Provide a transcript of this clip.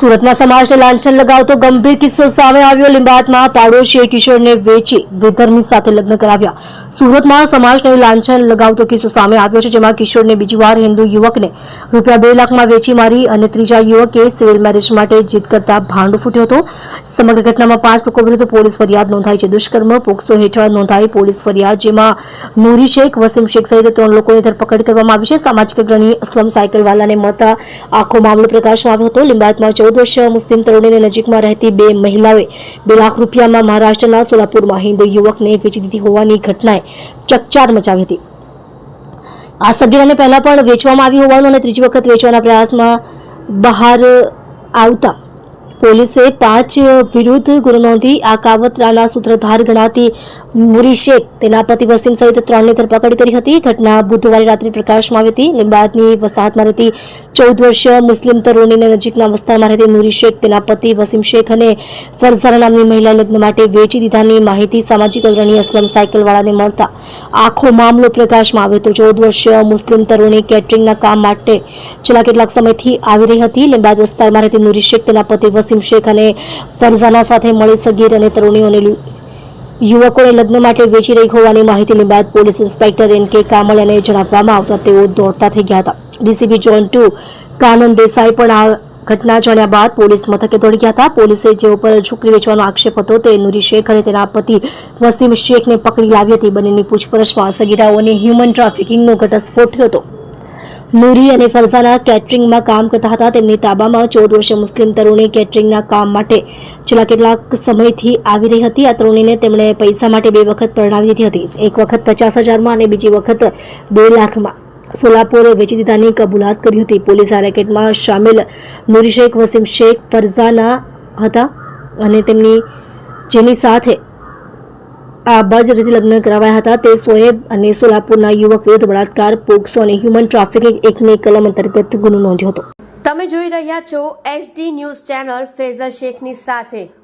સુરતમાં સમાજને લાંછન લગાવતો ગંભીર કિસ્સો સામે આવ્યો. લીંબાયતમાં પાડોશીએ કિશોરને વેચી વિધર્મી સાથે લગ્ન કરાવ્યા. સુરતમાં સમાજને લાંછન લગાવતો કિસ્સો સામે આવ્યો છે, જેમાં કિશોરને બીજી વાર હિન્દુ યુવકને રૂપિયા 2 લાખમાં વેચી મારી અને ત્રીજા યુવકે સિવિલ મેરેજ માટે જીદ કરતા ભાંડો ફૂટ્યો હતો. સમગ્ર ઘટનામાં 5 લોકો વિરુદ્ધ પોલીસ ફરિયાદ નોંધાઈ છે. દુષ્કર્મ પોક્સો હેઠળ નોંધાઈ પોલીસ ફરિયાદ, જેમાં નૂરી શેખ, વસીમ શેખ સહિત 3 લોકોની ધરપકડ કરવામાં આવી છે. સામાજિક અગ્રણી અસલમ સાયકલવાલાને મળતા આખો મામલો પ્રકાશમાં આવ્યો હતો. લીંબાયતમાં 14 વર્ષીય મુસ્લિમ તરુણીને નજીકમાં રહેતી 2 મહિલાઓએ 2 લાખ રૂપિયામાં મહારાષ્ટ્રના સોલાપુરમાં હિન્દુ યુવકને વેચી દીધી હોવાની ઘટનાએ ચકચાર મચાવી હતી. આ સગીરાને પહેલા પણ વેચવામાં આવી હોવાનું અને ત્રીજી વખત વેચવાના પ્રયાસમાં બહાર આવતા પોલીસે 5 વિરુદ્ધ ગુનો નોંધી આ કાવતરાના સૂત્રધાર ગણાતી નૂરી શેખ, તેના પતિ વસીમ સહિત 3 ની ધરપકડ કરી હતી. ઘટના બુધવારે રાત્રે પ્રકાશમાં આવી હતી. લીંબાયતની વસાહતમાં રહેતી 14 વર્ષીય મુસ્લિમ તરુણીને નજીકના વિસ્તારમાં રહેતી નૂરી શેખ, તેના પતિ વસીમ શેખ અને ફરઝાના નામની મહિલા લગ્ન માટે વેચી દીધાની માહિતી સામાજિક અગ્રણી અસલમ સાયકલવાળાને મળતા આખો મામલો પ્રકાશમાં આવ્યો હતો. 14 વર્ષીય મુસ્લિમ તરુણી કેટરિંગના કામ માટે છેલ્લા કેટલાક સમયથી આવી રહી હતી. લીંબાયત વિસ્તારમાં રહેતી નૂરી શેખ તેના પતિ વસીમ શેખ અને ફરઝાના સાથે મળી સગીર અને તરુણીઓને યુવકોને લગ્ન માટે વેચી રહી હોવાની માહિતી લીંબાયત પોલીસ ઇન્સ્પેક્ટર NK કામલિયાને જણાવવામાં આવતા તેઓ દોડતા થઈ ગયા હતા. ડીસીપી ઝોન 2 કાનન દેસાઈ પણ આ ઘટના જાણ્યા બાદ પોલીસ મથકે દોડી ગયા હતા. પોલીસે જેઓ પર છોકરી વેચવાનો આક્ષેપ હતો તે નૂરી શેખ અને તેના પતિ વસીમ શેખને પકડી લાવી હતી. બંનેની પૂછપરછમાં સગીરાઓની હ્યુમન ટ્રાફિકિંગનો ઘટસ્ફોટ થયો હતો. નૂરી અને ફરઝાના કેટરિંગમાં કામ કરતા હતા. તેમની તાબામાં 14 વર્ષીય મુસ્લિમ તરુણી કેટરિંગના કામ માટે છેલ્લા કેટલાક સમયથી આવી રહી હતી. આ તરુણીને તેમણે પૈસા માટે 2 વખત પરણાવી દીધી હતી. એક વખત 50,000માં અને બીજી વખત 2 લાખમાં સોલાપુર વેચી દીધાની કબૂલાત કરી હતી. પોલીસ આ રેકેટમાં શામેલ નૂરી શેખ, વસીમ શેખ, ફરઝાના હતા અને જેની સાથે આ બજરીથી લગ્ન કરાવ્યા હતા તે સોએબ અને સોલાપુરના યુવક વિરુદ્ધ બળાત્કાર, પોક્સો અને હ્યુમન ટ્રાફિકિંગ એકની કલમ અંતર્ગત ગુનો નોંધ્યો હતો. તમે જોઈ રહ્યા છો SD ન્યૂઝ ચેનલ ફેઝલ શેખની સાથે.